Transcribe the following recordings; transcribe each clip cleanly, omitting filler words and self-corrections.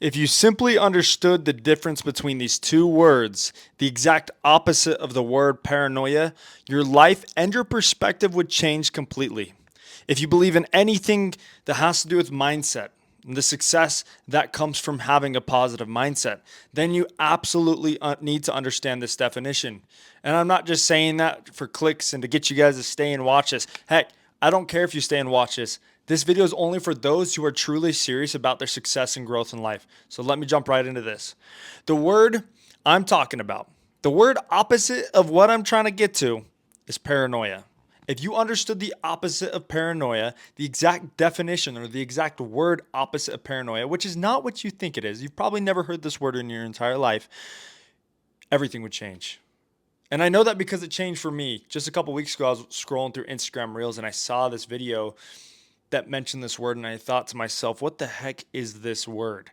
If you simply understood the difference between these two words, the exact opposite of the word paranoia, your life and your perspective would change completely. If you believe in anything that has to do with mindset and the success that comes from having a positive mindset, then you absolutely need to understand this definition. And I'm not just saying that for clicks and to get you guys to stay and watch this. Heck, I don't care if you stay and watch this. This video is only for those who are truly serious about their success and growth in life. So let me jump right into this. The word I'm talking about, the word opposite of what I'm trying to get to, is paranoia. If you understood the opposite of paranoia, the exact definition or the exact word opposite of paranoia, which is not what you think it is, you've probably never heard this word in your entire life, everything would change. And I know that because it changed for me. Just a couple weeks ago, I was scrolling through Instagram Reels and I saw this video that mentioned this word, and I thought to myself, what the heck is this word?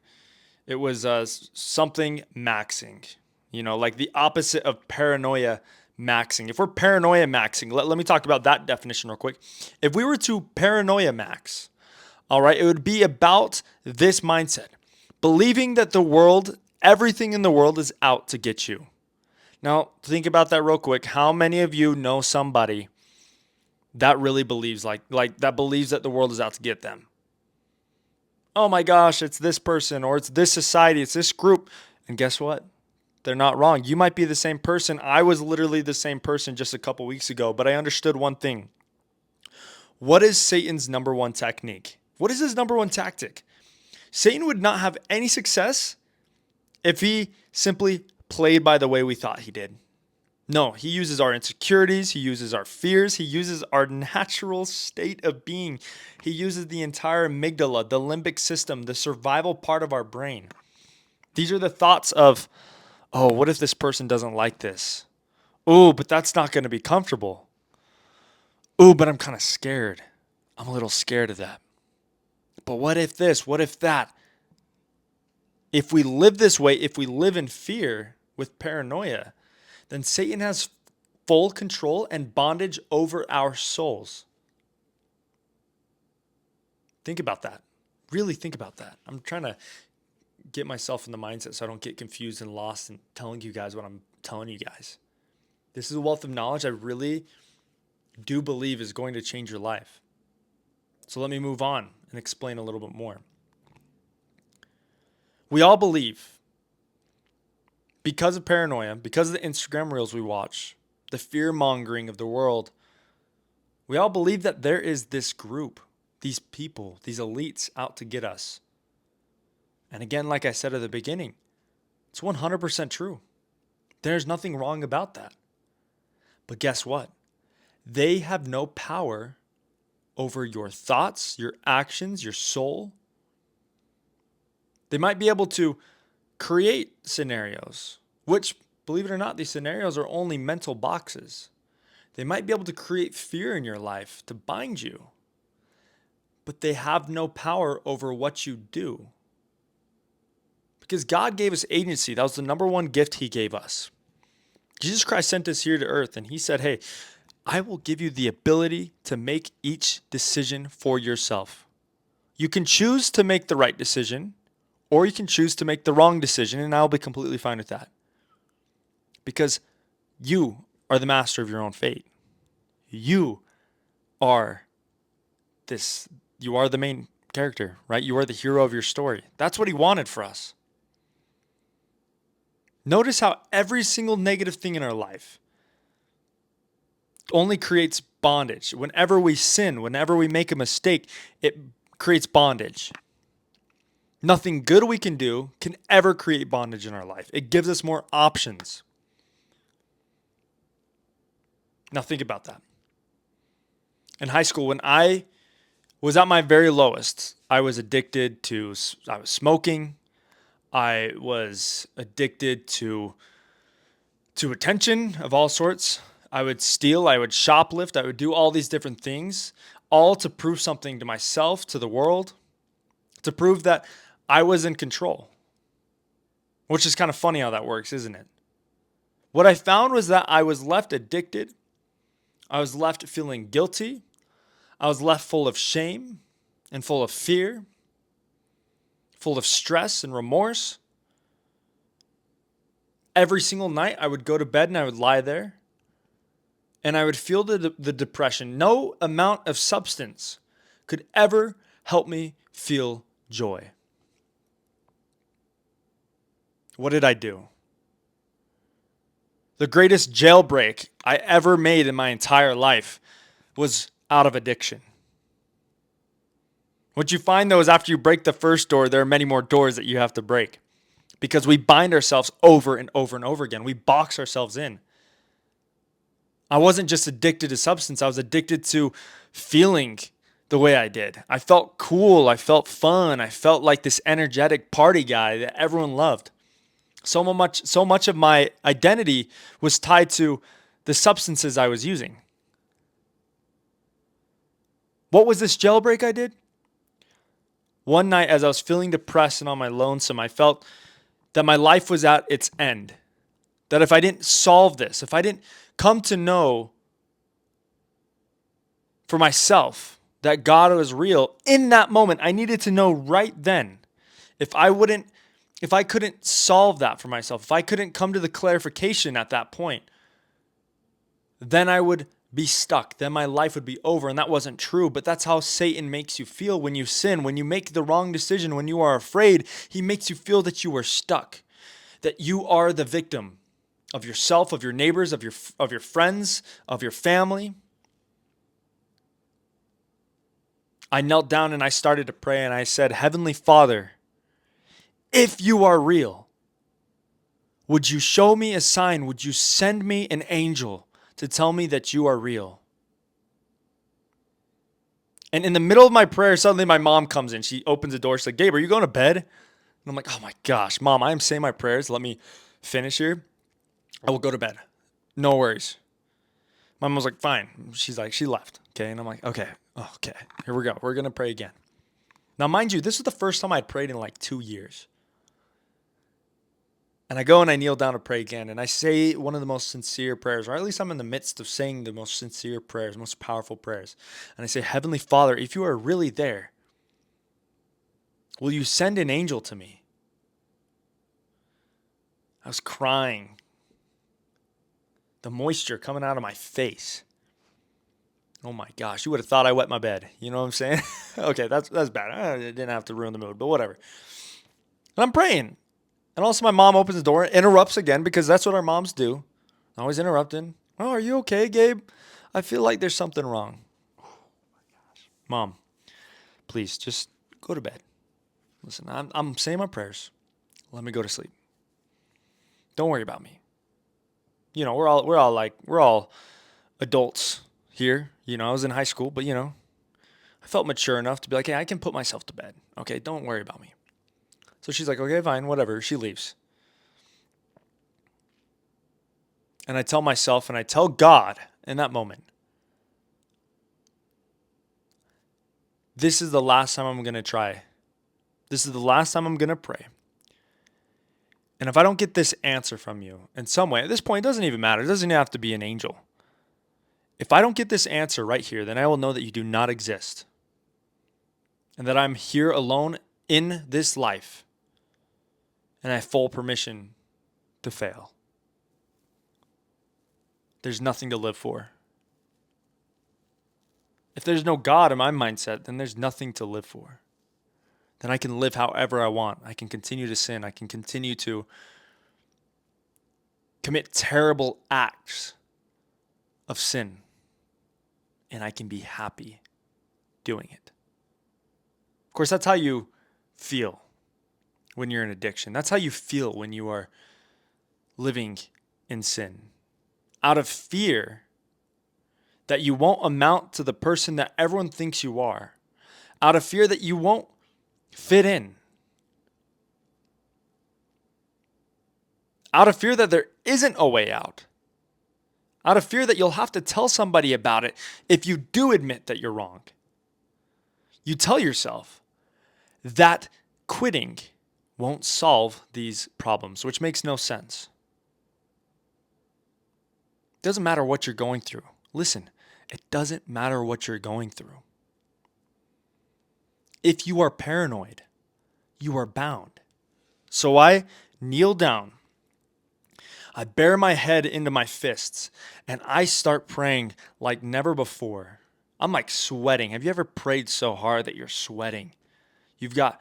It was something maxing, like the opposite of paranoia maxing. If we're paranoia maxing, let me talk about that definition real quick. If we were to paranoia max, all right, it would be about this mindset, believing that everything in the world is out to get you. Now, think about that real quick. How many of you know somebody that really believes like that believes that the world is out to get them? Oh my gosh, it's this person or it's this society, it's this group. And guess what? They're not wrong. You might be the same person. I was literally the same person just a couple weeks ago, but I understood one thing. What is Satan's number one technique? What is his number one tactic? Satan would not have any success if he simply played by the way we thought he did. No, he uses our insecurities, he uses our fears, he uses our natural state of being. He uses the entire amygdala, the limbic system, the survival part of our brain. These are the thoughts of, oh, what if this person doesn't like this? Oh, but that's not going to be comfortable. Oh, but I'm kind of scared. I'm a little scared of that. But what if this? What if that? If we live this way, if we live in fear with paranoia, then Satan has full control and bondage over our souls. Think about that. Really think about that. I'm trying to get myself in the mindset so I don't get confused and lost in telling you guys what I'm telling you guys. This is a wealth of knowledge I really do believe is going to change your life. So let me move on and explain a little bit more. We all believe, because of paranoia, because of the Instagram reels we watch, the fear mongering of the world, we all believe that there is this group, these people, these elites out to get us. And again, like I said at the beginning, it's 100% true. There's nothing wrong about that. But guess what? They have no power over your thoughts, your actions, your soul. They might be able to create scenarios, which, believe it or not, these scenarios are only mental boxes. They might be able to create fear in your life to bind you, but they have no power over what you do. Because God gave us agency. That was the number one gift he gave us. Jesus Christ sent us here to earth, and he said, hey, I will give you the ability to make each decision for yourself. You can choose to make the right decision, or you can choose to make the wrong decision, and I'll be completely fine with that. Because you are the master of your own fate. You are the main character, right? You are the hero of your story. That's what he wanted for us. Notice how every single negative thing in our life only creates bondage. Whenever we sin, whenever we make a mistake, it creates bondage. Nothing good we can do can ever create bondage in our life. It gives us more options. Now think about that. In high school, when I was at my very lowest, I was smoking. I was addicted to attention of all sorts. I would steal, I would shoplift, I would do all these different things, all to prove something to myself, to the world, to prove that I was in control. Which is kind of funny how that works, isn't it? What I found was that I was left addicted. I was left feeling guilty. I was left full of shame and full of fear, full of stress and remorse. Every single night I would go to bed and I would lie there and I would feel the depression. No amount of substance could ever help me feel joy. What did I do? The greatest jailbreak I ever made in my entire life was out of addiction. What you find, though, is after you break the first door, there are many more doors that you have to break because we bind ourselves over and over and over again. We box ourselves in. I wasn't just addicted to substance. I was addicted to feeling the way I did. I felt cool. I felt fun. I felt like this energetic party guy that everyone loved. So much of my identity was tied to the substances I was using. What was this jailbreak I did? One night, as I was feeling depressed and on my lonesome, I felt that my life was at its end. That if I didn't solve this, if I didn't come to know for myself that God was real in that moment, I needed to know right then. If I couldn't solve that for myself, if I couldn't come to the clarification at that point, then I would be stuck. Then my life would be over. And that wasn't true. But that's how Satan makes you feel when you sin, when you make the wrong decision, when you are afraid. He makes you feel that you are stuck, that you are the victim of yourself, of your neighbors, of your friends, of your family. I knelt down and I started to pray and I said, Heavenly Father, if you are real, would you show me a sign? Would you send me an angel to tell me that you are real? And in the middle of my prayer, suddenly my mom comes in. She opens the door. She's like, Gabe, are you going to bed? And I'm like, oh my gosh, Mom, I am saying my prayers. Let me finish here. I will go to bed. No worries. My mom was like, fine. She's like, she left. Okay. And I'm like, okay, here we go. We're going to pray again. Now, mind you, this is the first time I'd prayed in like 2 years. And I go and I kneel down to pray again. And I say one of the most sincere prayers, or at least I'm in the midst of saying the most sincere prayers, most powerful prayers. And I say, Heavenly Father, if you are really there, will you send an angel to me? I was crying. The moisture coming out of my face. Oh my gosh, you would have thought I wet my bed. You know what I'm saying? Okay, that's bad. I didn't have to ruin the mood, but whatever. And I'm praying. And also my mom opens the door, interrupts again, because that's what our moms do. Always interrupting. Oh, are you okay, Gabe? I feel like there's something wrong. Oh my gosh. Mom, please just go to bed. Listen, I'm saying my prayers. Let me go to sleep. Don't worry about me. You know, we're all adults here. You know, I was in high school, but I felt mature enough to be like, hey, I can put myself to bed. Okay, don't worry about me. So she's like, okay, fine, whatever. She leaves. And I tell myself and I tell God in that moment, this is the last time I'm going to try. This is the last time I'm going to pray. And if I don't get this answer from you in some way, at this point, it doesn't even matter. It doesn't even have to be an angel. If I don't get this answer right here, then I will know that you do not exist. And that I'm here alone in this life. And I have full permission to fail. There's nothing to live for. If there's no God in my mindset, then there's nothing to live for. Then I can live however I want. I can continue to sin. I can continue to commit terrible acts of sin. And I can be happy doing it. Of course, that's how you feel when you're in addiction. That's how you feel when you are living in sin. Out of fear that you won't amount to the person that everyone thinks you are. Out of fear that you won't fit in. Out of fear that there isn't a way out. Out of fear that you'll have to tell somebody about it if you do admit that you're wrong. You tell yourself that quitting won't solve these problems, which makes no sense. It doesn't matter what you're going through. Listen, it doesn't matter what you're going through. If you are paranoid, you are bound. So I kneel down. I bare my head into my fists and I start praying like never before. I'm like sweating. Have you ever prayed so hard that you're sweating? You've got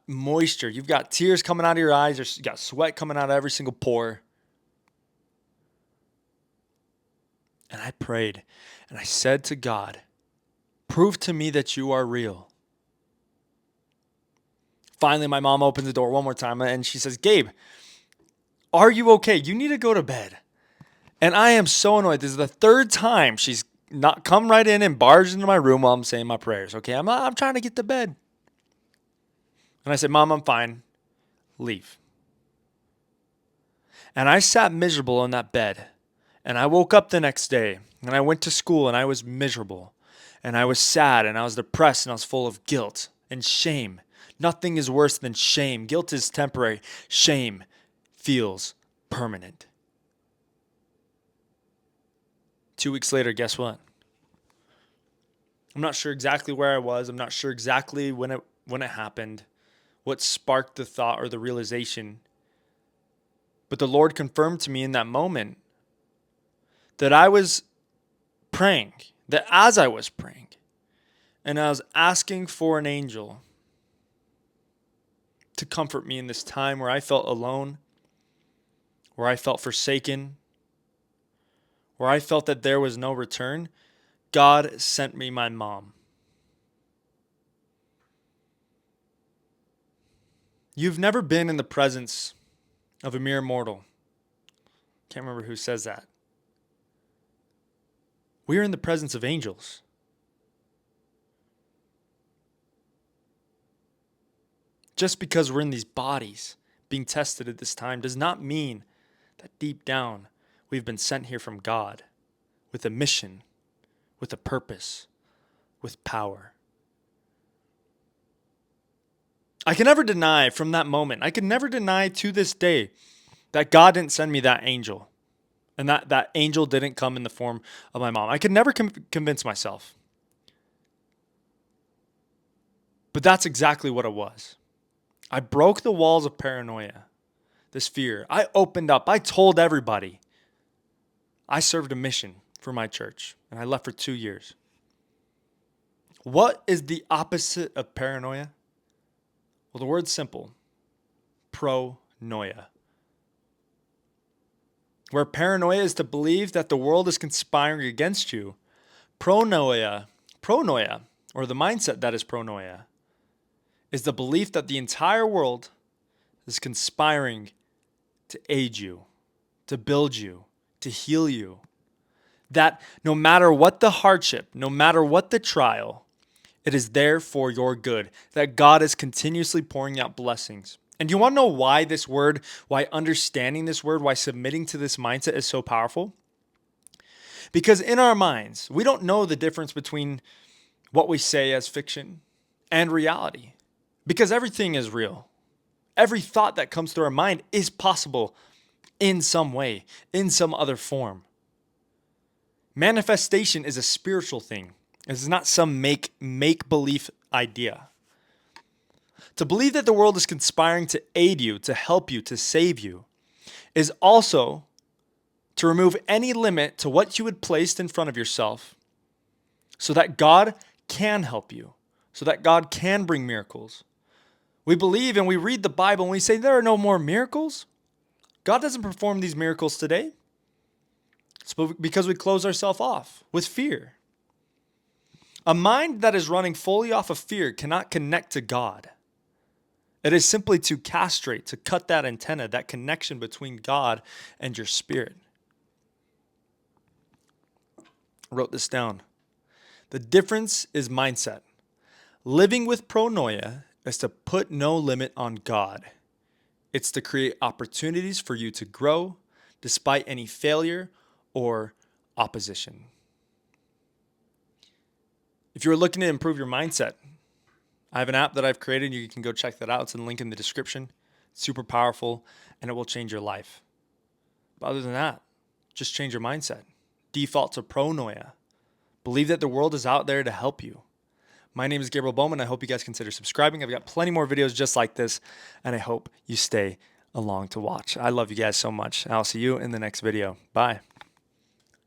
moisture. You've got tears coming out of your eyes. You've got sweat coming out of every single pore. And I prayed and I said to God, prove to me that you are real. Finally, my mom opens the door one more time and she says, Gabe, are you okay? You need to go to bed. And I am so annoyed. This is the third time she's not come right in and barged into my room while I'm saying my prayers. Okay, I'm trying to get to bed. And I said, Mom, I'm fine. Leave. And I sat miserable in that bed. And I woke up the next day and I went to school and I was miserable. And I was sad and I was depressed and I was full of guilt and shame. Nothing is worse than shame. Guilt is temporary. Shame feels permanent. 2 weeks later, guess what? I'm not sure exactly where I was. I'm not sure exactly when it happened, what sparked the thought or the realization. But the Lord confirmed to me in that moment that I was praying, that as I was praying, and I was asking for an angel to comfort me in this time where I felt alone, where I felt forsaken, where I felt that there was no return, God sent me my mom. You've never been in the presence of a mere mortal. Can't remember who says that. We are in the presence of angels. Just because we're in these bodies being tested at this time does not mean that deep down we've been sent here from God with a mission, with a purpose, with power. I can never deny from that moment, I can never deny to this day that God didn't send me that angel and that angel didn't come in the form of my mom. I could never convince myself. But that's exactly what it was. I broke the walls of paranoia, this fear. I opened up. I told everybody. I served a mission for my church, and I left for 2 years. What is the opposite of paranoia? Well, the word's simple. Pronoia. Where paranoia is to believe that the world is conspiring against you, pronoia, or the mindset that is pronoia, is the belief that the entire world is conspiring to aid you, to build you, to heal you. That no matter what the hardship, no matter what the trial, it is there for your good. That God is continuously pouring out blessings. And do you want to know why this word, why understanding this word, why submitting to this mindset is so powerful? Because in our minds, we don't know the difference between what we say as fiction and reality. Because everything is real. Every thought that comes through our mind is possible in some way, in some other form. Manifestation is a spiritual thing. It's not some make-believe idea. To believe that the world is conspiring to aid you, to help you, to save you, is also to remove any limit to what you had placed in front of yourself so that God can help you, so that God can bring miracles. We believe and we read the Bible and we say there are no more miracles. God doesn't perform these miracles today. It's because we close ourselves off with fear. A mind that is running fully off of fear cannot connect to God. It is simply to castrate, to cut that antenna, that connection between God and your spirit. I wrote this down. The difference is mindset. Living with pronoia is to put no limit on God. It's to create opportunities for you to grow despite any failure or opposition. If you're looking to improve your mindset, I have an app that I've created. You can go check that out. It's in the link in the description. It's super powerful, and it will change your life. But other than that, just change your mindset. Default to pronoia. Believe that the world is out there to help you. My name is Gabriel Bowman. I hope you guys consider subscribing. I've got plenty more videos just like this, and I hope you stay along to watch. I love you guys so much. I'll see you in the next video. Bye.